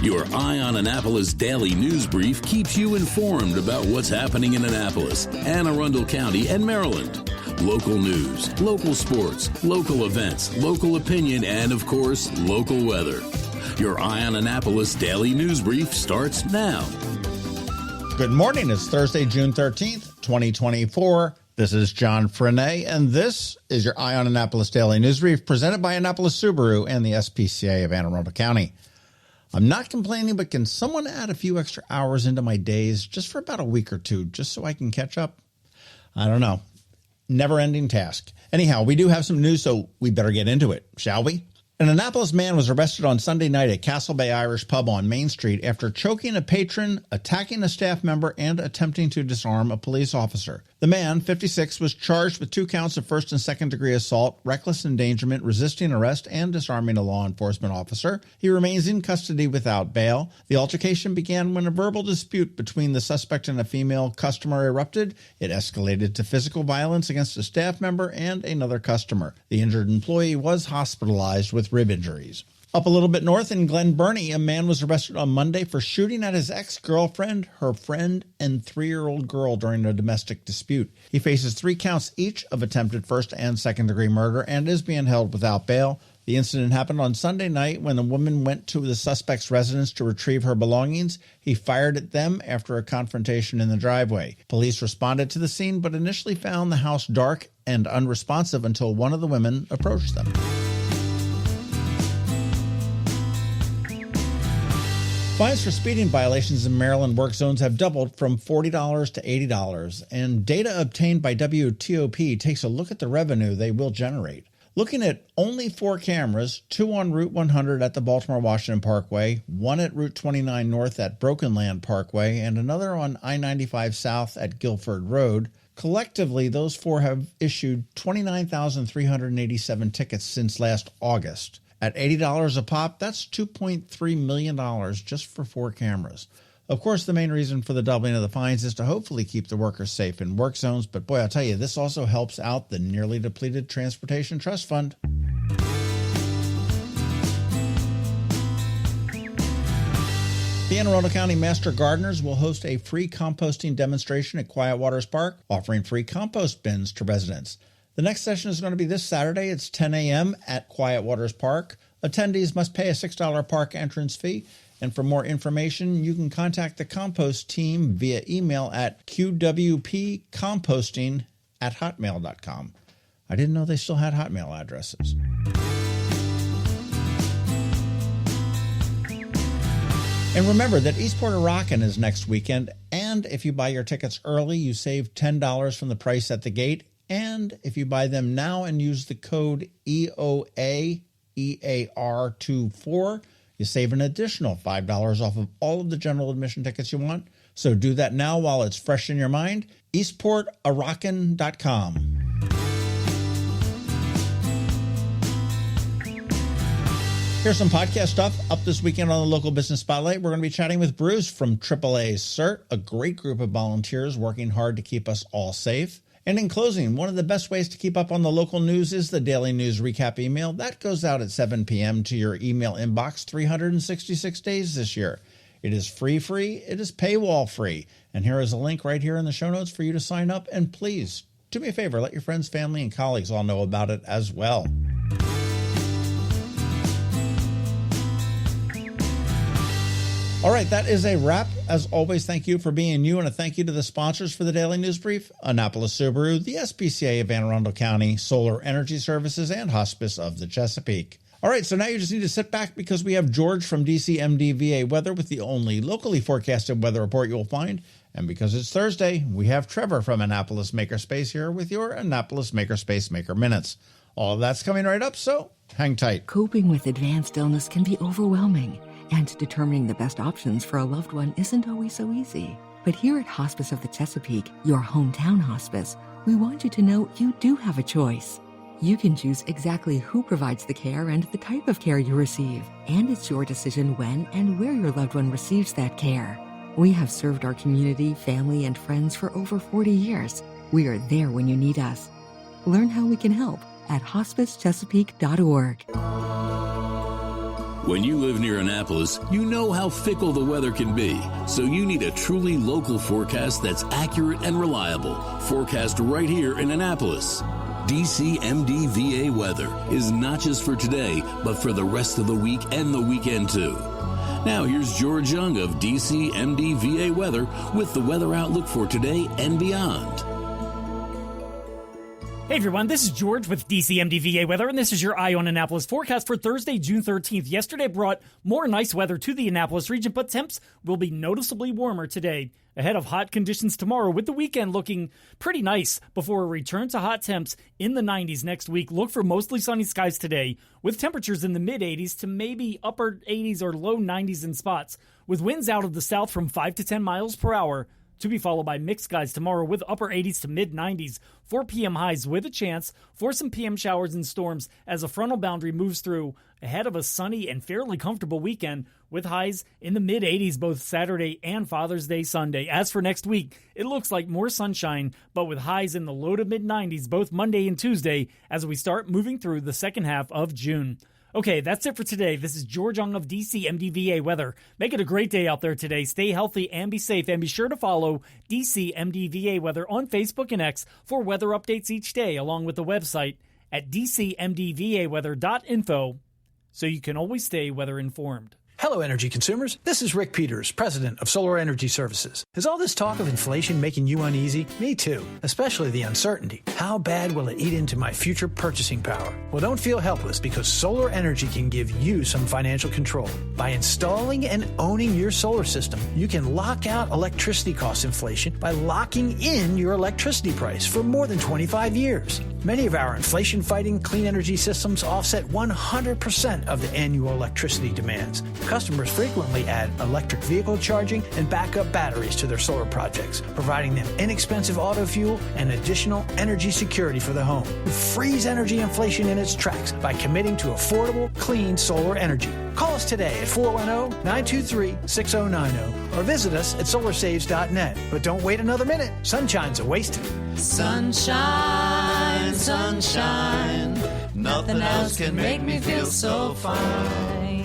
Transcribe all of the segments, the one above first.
Your Eye on Annapolis daily news brief keeps you informed about what's happening in Annapolis, Anne Arundel County, and Maryland. Local news, local sports, local events, local opinion, and, of course, local weather. Your Eye on Annapolis daily news brief starts now. Good morning. It's Thursday, June 13th, 2024. This is John Frenaye, and this is your Eye on Annapolis daily news brief presented by Annapolis Subaru and the SPCA of Anne Arundel County. I'm not complaining, but can someone add a few extra hours into my days just for about a week or two, just so I can catch up? I don't know. Never-ending task. Anyhow, we do have some news, so we better get into it, shall we? An Annapolis man was arrested on Sunday night at Castle Bay Irish Pub on Main Street after choking a patron, attacking a staff member, and attempting to disarm a police officer. The man, 56, was charged with 2 counts of first and second degree assault, reckless endangerment, resisting arrest, and disarming a law enforcement officer. He remains in custody without bail. The altercation began when a verbal dispute between the suspect and a female customer erupted. It escalated to physical violence against a staff member and another customer. The injured employee was hospitalized with rib injuries. Up a little bit north in Glen Burnie, a man was arrested on Monday for shooting at his ex-girlfriend, her friend, and 3-year-old girl during a domestic dispute. He faces 3 counts each of attempted first and second degree murder and is being held without bail. The incident happened on Sunday night when a woman went to the suspect's residence to retrieve her belongings. He fired at them after a confrontation in the driveway. Police responded to the scene but initially found the house dark and unresponsive until one of the women approached them. Fines for speeding violations in Maryland work zones have doubled from $40 to $80, and data obtained by WTOP takes a look at the revenue they will generate. Looking at only 4 cameras, 2 on Route 100 at the Baltimore-Washington Parkway, 1 at Route 29 North at Broken Land Parkway, and another on I-95 South at Guilford Road, collectively, those 4 have issued 29,387 tickets since last August. At $80 a pop, that's $2.3 million just for 4 cameras. Of course, the main reason for the doubling of the fines is to hopefully keep the workers safe in work zones, but boy, I'll tell you, this also helps out the nearly depleted Transportation Trust Fund. The Anne Arundel County Master Gardeners will host a free composting demonstration at Quiet Waters Park, offering free compost bins to residents. The next session is going to be this Saturday. It's 10 a.m. at Quiet Waters Park. Attendees must pay a $6 park entrance fee. And for more information, you can contact the compost team via email at qwpcomposting@hotmail.com. I didn't know they still had Hotmail addresses. And remember that Eastport A Rockin is next weekend. And if you buy your tickets early, you save $10 from the price at the gate. And if you buy them now and use the code EOAEAR24, you save an additional $5 off of all of the general admission tickets you want. So do that now while it's fresh in your mind. EastportARockin.com. Here's some podcast stuff up this weekend on the Local Business Spotlight. We're going to be chatting with Bruce from AAA CERT, a great group of volunteers working hard to keep us all safe. And in closing, one of the best ways to keep up on the local news is the Daily News Recap email. That goes out at 7 p.m. to your email inbox 366 days this year. It is free, it is paywall free. And here is a link right here in the show notes for you to sign up. And please, do me a favor, let your friends, family, and colleagues all know about it as well. All right, that is a wrap. As always, thank you for being you, and a thank you to the sponsors for the Daily News Brief, Annapolis Subaru, the SPCA of Anne Arundel County, Solar Energy Services, and Hospice of the Chesapeake. All right, so now you just need to sit back because we have George from DCMDVA Weather with the only locally forecasted weather report you'll find. And because it's Thursday, we have Trevor from Annapolis Makerspace here with your Annapolis Makerspace Maker Minutes. All of that's coming right up, so hang tight. Coping with advanced illness can be overwhelming, and determining the best options for a loved one isn't always so easy. But here at Hospice of the Chesapeake, your hometown hospice, we want you to know you do have a choice. You can choose exactly who provides the care and the type of care you receive, and it's your decision when and where your loved one receives that care. We have served our community, family, and friends for over 40 years. We are there when you need us. Learn how we can help at hospicechesapeake.org. When you live near Annapolis, you know how fickle the weather can be. So you need a truly local forecast that's accurate and reliable. Forecast right here in Annapolis. DCMDVA weather is not just for today, but for the rest of the week and the weekend too. Now here's George Young of DCMDVA weather with the weather outlook for today and beyond. Hey everyone, this is George with DCMDVA Weather, and this is your Eye on Annapolis forecast for Thursday, June 13th. Yesterday brought more nice weather to the Annapolis region, but temps will be noticeably warmer today. Ahead of hot conditions tomorrow, with the weekend looking pretty nice before a return to hot temps in the 90s next week. Look for mostly sunny skies today, with temperatures in the mid-80s to maybe upper 80s or low 90s in spots, with winds out of the south from 5 to 10 miles per hour. To be followed by mixed skies tomorrow with upper 80s to mid-90s, 4 p.m. highs with a chance for some p.m. showers and storms as a frontal boundary moves through ahead of a sunny and fairly comfortable weekend with highs in the mid-80s both Saturday and Father's Day Sunday. As for next week, it looks like more sunshine, but with highs in the low to mid-90s both Monday and Tuesday as we start moving through the second half of June. Okay, that's it for today. This is George Young of DCMDVA Weather. Make it a great day out there today. Stay healthy and be safe. And be sure to follow DCMDVA Weather on Facebook and X for weather updates each day, along with the website at dcmdvaweather.info so you can always stay weather informed. Hello, energy consumers. This is Rick Peters, president of Solar Energy Services. Is all this talk of inflation making you uneasy? Me too, especially the uncertainty. How bad will it eat into my future purchasing power? Well, don't feel helpless because solar energy can give you some financial control. By installing and owning your solar system, you can lock out electricity cost inflation by locking in your electricity price for more than 25 years. Many of our inflation-fighting clean energy systems offset 100% of the annual electricity demands. Customers frequently add electric vehicle charging and backup batteries to their solar projects, providing them inexpensive auto fuel and additional energy security for the home. Freeze energy inflation in its tracks by committing to affordable, clean solar energy. Call us today at 410-923-6090 or visit us at solarsaves.net. But don't wait another minute. Sunshine's a wasted. Sunshine, sunshine, nothing else can make me feel so fine.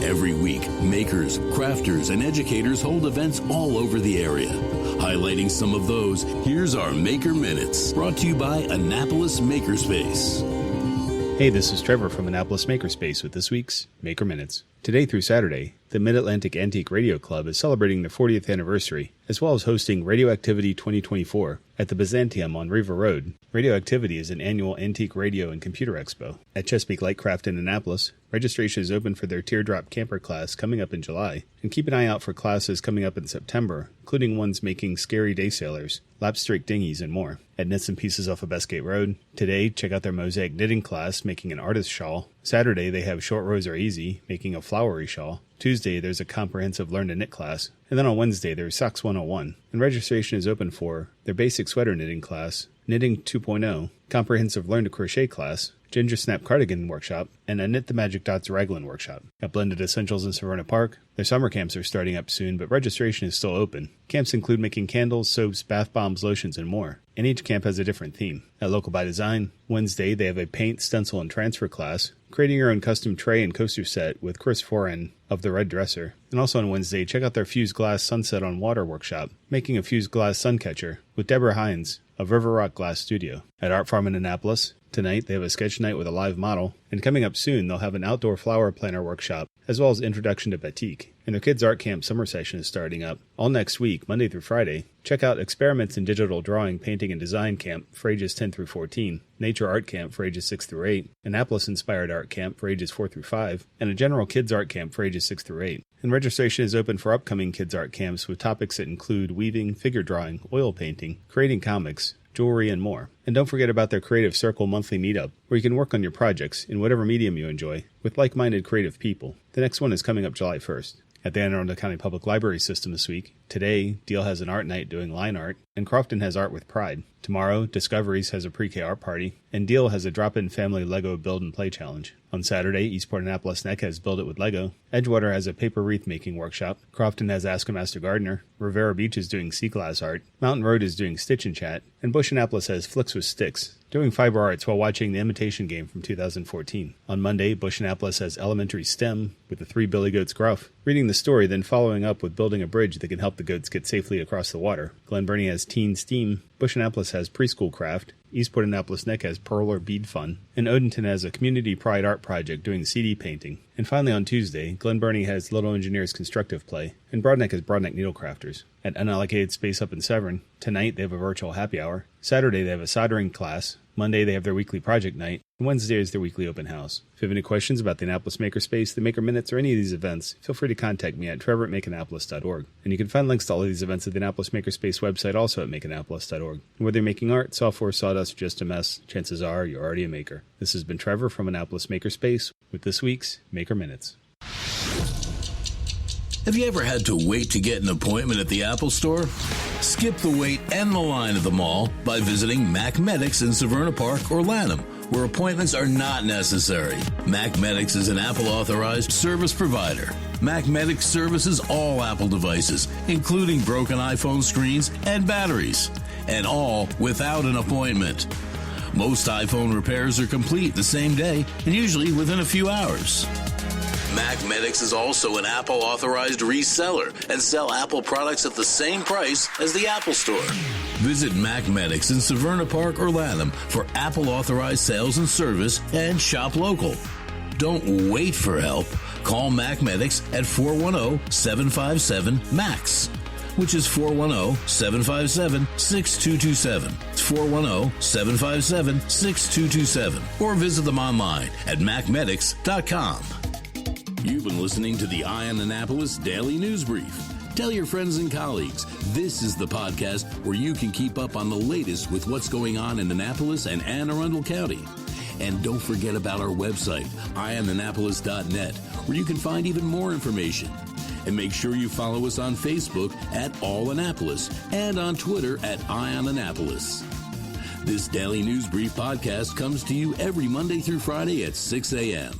Every week, makers, crafters, and educators hold events all over the area. Highlighting some of those, here's our Maker Minutes, brought to you by Annapolis Makerspace. Hey, this is Trevor from Annapolis Makerspace with this week's Maker Minutes. Today through Saturday, the Mid-Atlantic Antique Radio Club is celebrating their 40th anniversary, as well as hosting Radioactivity 2024 at the Byzantium on River Road. Radioactivity is an annual antique radio and computer expo. At Chesapeake Lightcraft in Annapolis, registration is open for their Teardrop Camper class coming up in July, and keep an eye out for classes coming up in September, including ones making scary day sailors, lapstrake dinghies, and more. At Knits and Pieces off of Bestgate Road, today check out their mosaic knitting class making an artist shawl. Saturday they have Short Rows Are Easy making a flowery shawl. Tuesday there's a comprehensive Learn to Knit class. And then on Wednesday there's Socks 101. And registration is open for their basic sweater knitting class, Knitting 2.0, comprehensive Learn to Crochet class, Ginger Snap Cardigan Workshop, and a Knit the Magic Dots Raglan Workshop. At Blended Essentials in Severna Park, their summer camps are starting up soon, but registration is still open. Camps include making candles, soaps, bath bombs, lotions, and more. And each camp has a different theme. At Local by Design, Wednesday they have a paint, stencil, and transfer class, creating your own custom tray and coaster set with Chris Foran of The Red Dresser. And also on Wednesday, check out their Fused Glass Sunset on Water Workshop, making a fused glass sun catcher with Deborah Hines of River Rock Glass Studio. At Art Farm in Annapolis, tonight they have a sketch night with a live model, and coming up soon they'll have an outdoor flower planner workshop, as well as Introduction to Batik. And their Kids Art Camp summer session is starting up. All next week, Monday through Friday, check out Experiments in Digital Drawing, Painting, and Design Camp for ages 10 through 14, Nature Art Camp for ages 6 through 8, Annapolis Inspired Art Camp for ages 4 through 5, and a General Kids Art Camp for ages 6 through 8. And registration is open for upcoming Kids Art Camps with topics that include weaving, figure drawing, oil painting, creating comics, jewelry, and more. And don't forget about their Creative Circle monthly meetup, where you can work on your projects in whatever medium you enjoy with like-minded creative people. The next one is coming up July 1st. At the Anne Arundel County Public Library System this week, Today, Deal has an art night doing line art, and Crofton has Art with Pride. Tomorrow, Discoveries has a pre-K art party, and Deal has a drop-in family Lego build and play challenge. On Saturday, Eastport Annapolis NEC has Build It with Lego, Edgewater has a paper wreath making workshop, Crofton has Ask a Master Gardener, Rivera Beach is doing sea glass art, Mountain Road is doing Stitch and Chat, and Bush Annapolis has Flicks with Sticks, doing fiber arts while watching the imitation game from 2014. On Monday, Bush Annapolis has Elementary STEM with the 3 Billy Goats Gruff, reading the story, then following up with building a bridge that can help the goats get safely across the water. Glen Burnie has Teen STEAM, Bush Annapolis has Preschool Craft, Eastport Annapolis NEC has Pearl or Bead Fun, and Odenton has a Community Pride Art Project doing CD painting. And finally on Tuesday, Glen Burnie has Little Engineers Constructive Play, and Broadneck has Broadneck Needlecrafters. At Unallocated Space up in Severn, tonight they have a virtual happy hour, Saturday they have a soldering class, Monday they have their weekly project night, and Wednesday is their weekly open house. If you have any questions about the Annapolis Makerspace, the Maker Minutes, or any of these events, feel free to contact me at trevor@makeannapolis.org. And you can find links to all of these events at the Annapolis Makerspace website, also at makeannapolis.org. And whether you're making art, software, sawdust, or just a mess, chances are you're already a maker. This has been Trevor from Annapolis Makerspace with this week's Maker Minutes. Have you ever had to wait to get an appointment at the Apple Store? Skip the wait and the line at the mall by visiting Mac Medics in Severna Park or Lanham, where appointments are not necessary. Mac Medics is an Apple-authorized service provider. Mac Medics services all Apple devices, including broken iPhone screens and batteries, and all without an appointment. Most iPhone repairs are complete the same day and usually within a few hours. Mac Medics is also an Apple-authorized reseller and sell Apple products at the same price as the Apple Store. Visit Mac Medics in Severna Park or Lanham for Apple-authorized sales and service and shop local. Don't wait for help. Call Mac Medics at 410-757-MAX, which is 410-757-6227. It's 410-757-6227. Or visit them online at macmedics.com. You've been listening to the Eye on Annapolis Daily News Brief. Tell your friends and colleagues, this is the podcast where you can keep up on the latest with what's going on in Annapolis and Anne Arundel County. And don't forget about our website, eyeonannapolis.net, where you can find even more information. And make sure you follow us on Facebook at All Annapolis and on Twitter at Eye on Annapolis. This Daily News Brief podcast comes to you every Monday through Friday at 6 a.m.